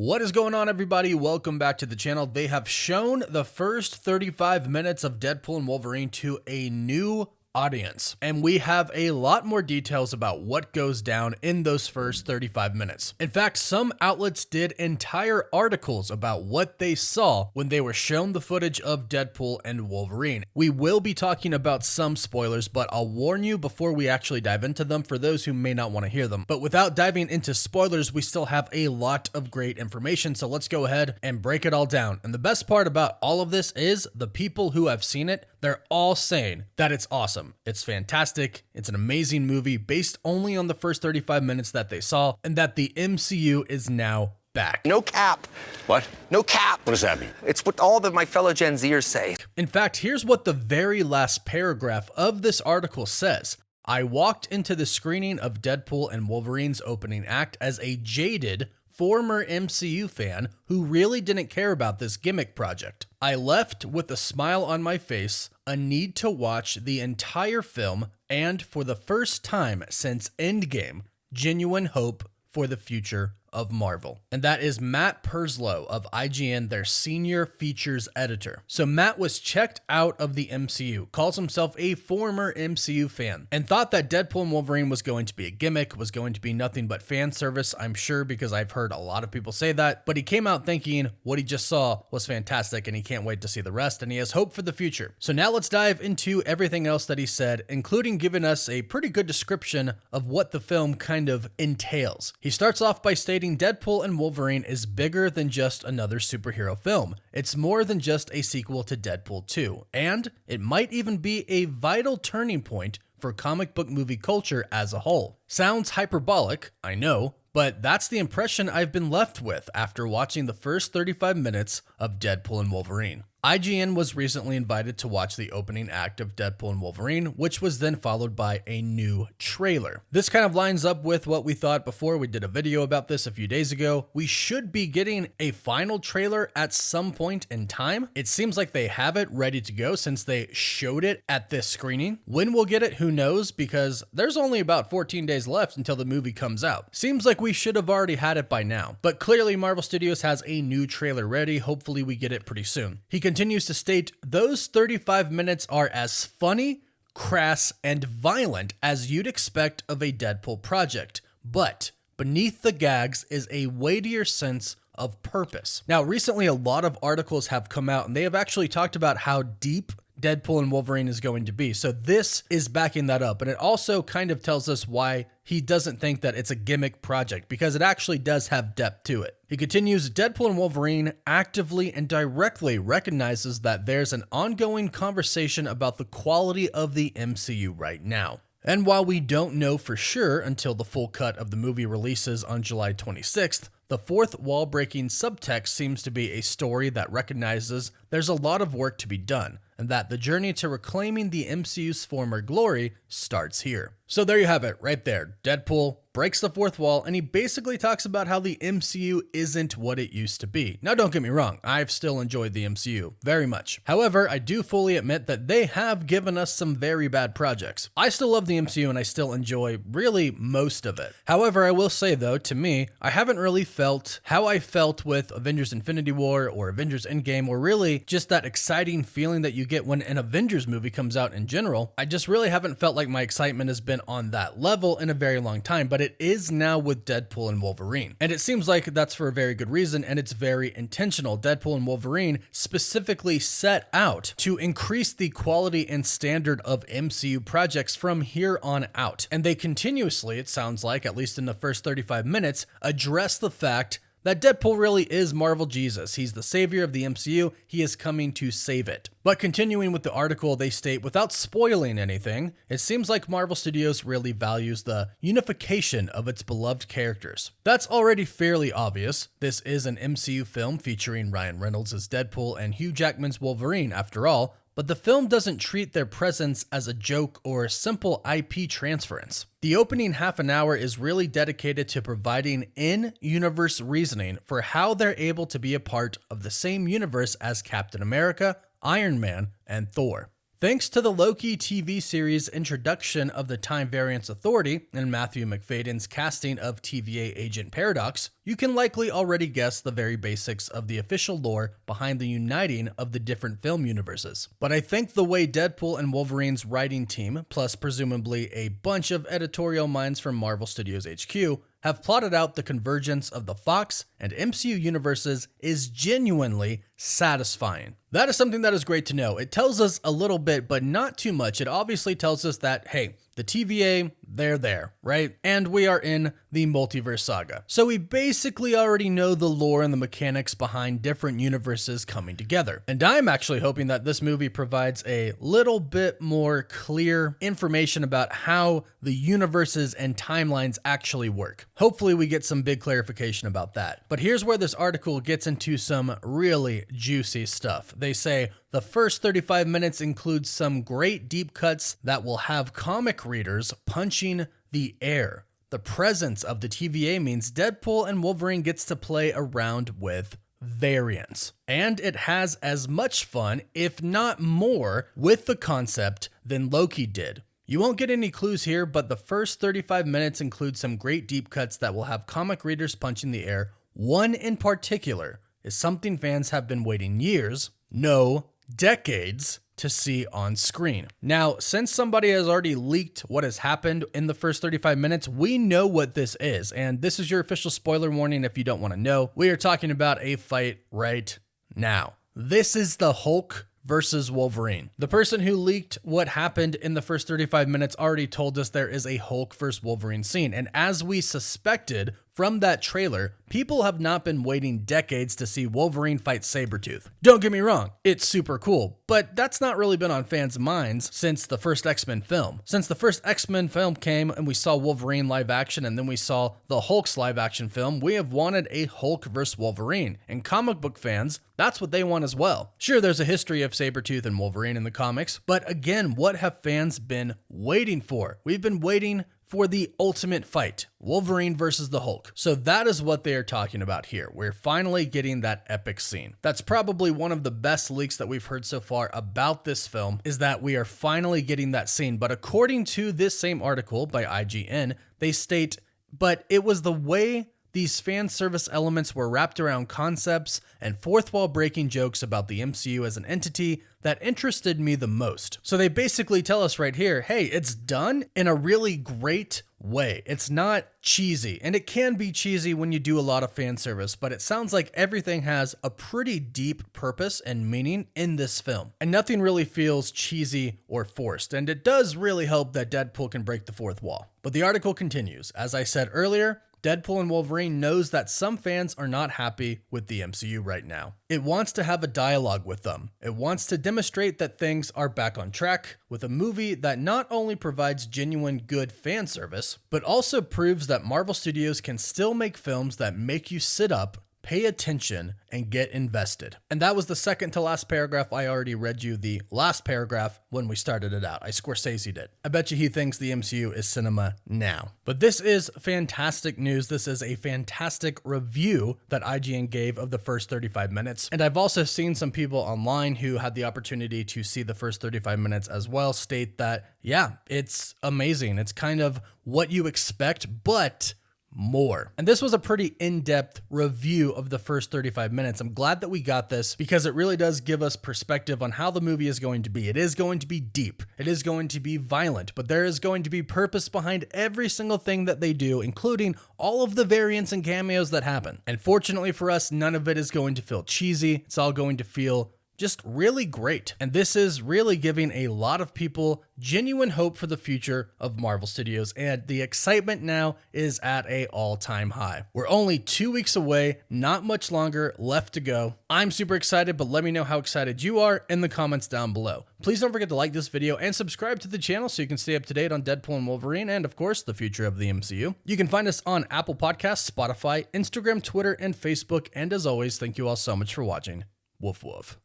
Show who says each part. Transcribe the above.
Speaker 1: What is going on, everybody? Welcome back to the channel. They have shown the first 35 minutes of Deadpool and Wolverine to a new audience, and we have a lot more details about what goes down in those first 35 minutes. In fact, some outlets did entire articles about what they saw when they were shown the footage of Deadpool and Wolverine. We will be talking about some spoilers, but I'll warn you before we actually dive into them for those who may not want to hear them. But without diving into spoilers, we still have a lot of great information, so let's go ahead and break it all down. And the best part about all of this is the people who have seen it, they're all saying that it's awesome. It's fantastic. It's an amazing movie based only on the first 35 minutes that they saw, and that the MCU is now back.
Speaker 2: No cap.
Speaker 3: What?
Speaker 2: No cap.
Speaker 3: What does that mean?
Speaker 2: It's what all my fellow Gen Zers say.
Speaker 1: In fact, here's what the very last paragraph of this article says. I walked into the screening of Deadpool and Wolverine's opening act as a jaded former MCU fan who really didn't care about this gimmick project. I left with a smile on my face, a need to watch the entire film, and for the first time since Endgame, genuine hope for the future of Marvel. And that is Matt Purslow of IGN, their senior features editor. So Matt was checked out of the MCU, calls himself a former MCU fan, and thought that Deadpool and Wolverine was going to be a gimmick, was going to be nothing but fan service, I'm sure, because I've heard a lot of people say that. But he came out thinking what he just saw was fantastic, and he can't wait to see the rest, and he has hope for the future. So now let's dive into everything else that he said, including giving us a pretty good description of what the film kind of entails. He starts off by stating Deadpool and Wolverine is bigger than just another superhero film. It's more than just a sequel to Deadpool 2, and it might even be a vital turning point for comic book movie culture as a whole. Sounds hyperbolic, I know, but that's the impression I've been left with after watching the first 35 minutes of Deadpool and Wolverine. IGN was recently invited to watch the opening act of Deadpool and Wolverine, which was then followed by a new trailer. This kind of lines up with what we thought before. We did a video about this a few days ago. We should be getting a final trailer at some point in time. It seems like they have it ready to go since they showed it at this screening. When we'll get it, who knows, because there's only about 14 days left until the movie comes out. Seems like we should have already had it by now, but clearly Marvel Studios has a new trailer ready. Hopefully we get it pretty soon. He continues to state, those 35 minutes are as funny, crass, and violent as you'd expect of a Deadpool project, but beneath the gags is a weightier sense of purpose. Now, recently a lot of articles have come out and they have actually talked about how deep Deadpool and Wolverine is going to be. So this is backing that up. And it also kind of tells us why he doesn't think that it's a gimmick project, because it actually does have depth to it. He continues, Deadpool and Wolverine actively and directly recognizes that there's an ongoing conversation about the quality of the MCU right now. And while we don't know for sure until the full cut of the movie releases on July 26th, the fourth wall-breaking subtext seems to be a story that recognizes there's a lot of work to be done, and that the journey to reclaiming the MCU's former glory starts here. So there you have it, right there. Deadpool breaks the fourth wall, and he basically talks about how the MCU isn't what it used to be. Now, don't get me wrong, I've still enjoyed the MCU very much. However, I do fully admit that they have given us some very bad projects. I still love the MCU, and I still enjoy really most of it. However, I will say though, to me, I haven't really felt how I felt with Avengers Infinity War or Avengers Endgame, or really just that exciting feeling that you get when an Avengers movie comes out in general. I just really haven't felt like my excitement has been on that level in a very long time, but it is now with Deadpool and Wolverine. And it seems like that's for a very good reason, and it's very intentional. Deadpool and Wolverine specifically set out to increase the quality and standard of MCU projects from here on out. And they continuously, it sounds like, at least in the first 35 minutes, address the fact that Deadpool really is Marvel Jesus. He's the savior of the MCU. He is coming to save it. But continuing with the article, they state, without spoiling anything, it seems like Marvel Studios really values the unification of its beloved characters. That's already fairly obvious. This is an MCU film featuring Ryan Reynolds as Deadpool and Hugh Jackman's Wolverine after all, but the film doesn't treat their presence as a joke or a simple IP transference. The opening half an hour is really dedicated to providing in-universe reasoning for how they're able to be a part of the same universe as Captain America, Iron Man, and Thor. Thanks to the Loki TV series' introduction of the Time Variance Authority and Matthew McFadden's casting of TVA Agent Paradox, you can likely already guess the very basics of the official lore behind the uniting of the different film universes. But I think the way Deadpool and Wolverine's writing team, plus presumably a bunch of editorial minds from Marvel Studios HQ, have plotted out the convergence of the Fox and MCU universes is genuinely satisfying. That is something that is great to know. It tells us a little bit, but not too much. It obviously tells us that, hey, the TVA, they're there, right? And we are in the multiverse saga. So we basically already know the lore and the mechanics behind different universes coming together. And I'm actually hoping that this movie provides a little bit more clear information about how the universes and timelines actually work. Hopefully we get some big clarification about that. But here's where this article gets into some really juicy stuff. They say, the first 35 minutes includes some great deep cuts that will have comic readers punching the air. The presence of the TVA means Deadpool and Wolverine gets to play around with variants. And it has as much fun, if not more, with the concept than Loki did. You won't get any clues here, but the first 35 minutes include some great deep cuts that will have comic readers punching the air. One in particular is something fans have been waiting years, no, decades, to see on screen. Now, since somebody has already leaked what has happened in the first 35 minutes, we know what this is, and this is your official spoiler warning if you don't want to know. We are talking about a fight right now. This is the Hulk versus Wolverine. The person who leaked what happened in the first 35 minutes already told us there is a Hulk versus Wolverine scene, and as we suspected from that trailer, people have not been waiting decades to see Wolverine fight Sabretooth. Don't get me wrong, it's super cool, but that's not really been on fans' minds since the first X-Men film. Since the first X-Men film came and we saw Wolverine live action and then we saw the Hulk's live action film, we have wanted a Hulk versus Wolverine. And comic book fans, that's what they want as well. Sure, there's a history of Sabretooth and Wolverine in the comics, but again, what have fans been waiting for? We've been waiting for the ultimate fight, Wolverine versus the Hulk. So that is what they are talking about here. We're finally getting that epic scene. That's probably one of the best leaks that we've heard so far about this film, is that we are finally getting that scene. But according to this same article by IGN, they state, but it was the way these fan service elements were wrapped around concepts and fourth wall breaking jokes about the MCU as an entity that interested me the most. So they basically tell us right here, hey, it's done in a really great way. It's not cheesy, and it can be cheesy when you do a lot of fan service, but it sounds like everything has a pretty deep purpose and meaning in this film, and nothing really feels cheesy or forced, and it does really help that Deadpool can break the fourth wall. But the article continues. As I said earlier, Deadpool and Wolverine knows that some fans are not happy with the MCU right now. It wants to have a dialogue with them. It wants to demonstrate that things are back on track with a movie that not only provides genuine good fan service, but also proves that Marvel Studios can still make films that make you sit up, pay attention, and get invested. And that was the second to last paragraph. I already read you the last paragraph when we started it out. I Scorsese'd it. I bet you he thinks the MCU is cinema now. But this is fantastic news. This is a fantastic review that IGN gave of the first 35 minutes. And I've also seen some people online who had the opportunity to see the first 35 minutes as well state that, yeah, it's amazing. It's kind of what you expect, but more. And this was a pretty in-depth review of the first 35 minutes. I'm glad that we got this because it really does give us perspective on how the movie is going to be. It is going to be deep. It is going to be violent, but there is going to be purpose behind every single thing that they do, including all of the variants and cameos that happen. And fortunately for us, none of it is going to feel cheesy. It's all going to feel just really great. And this is really giving a lot of people genuine hope for the future of Marvel Studios, and the excitement now is at an all-time high. We're only 2 weeks away, not much longer left to go. I'm super excited, but let me know how excited you are in the comments down below. Please don't forget to like this video and subscribe to the channel so you can stay up to date on Deadpool and Wolverine and, of course, the future of the MCU. You can find us on Apple Podcasts, Spotify, Instagram, Twitter, and Facebook. And as always, thank you all so much for watching. Woof woof.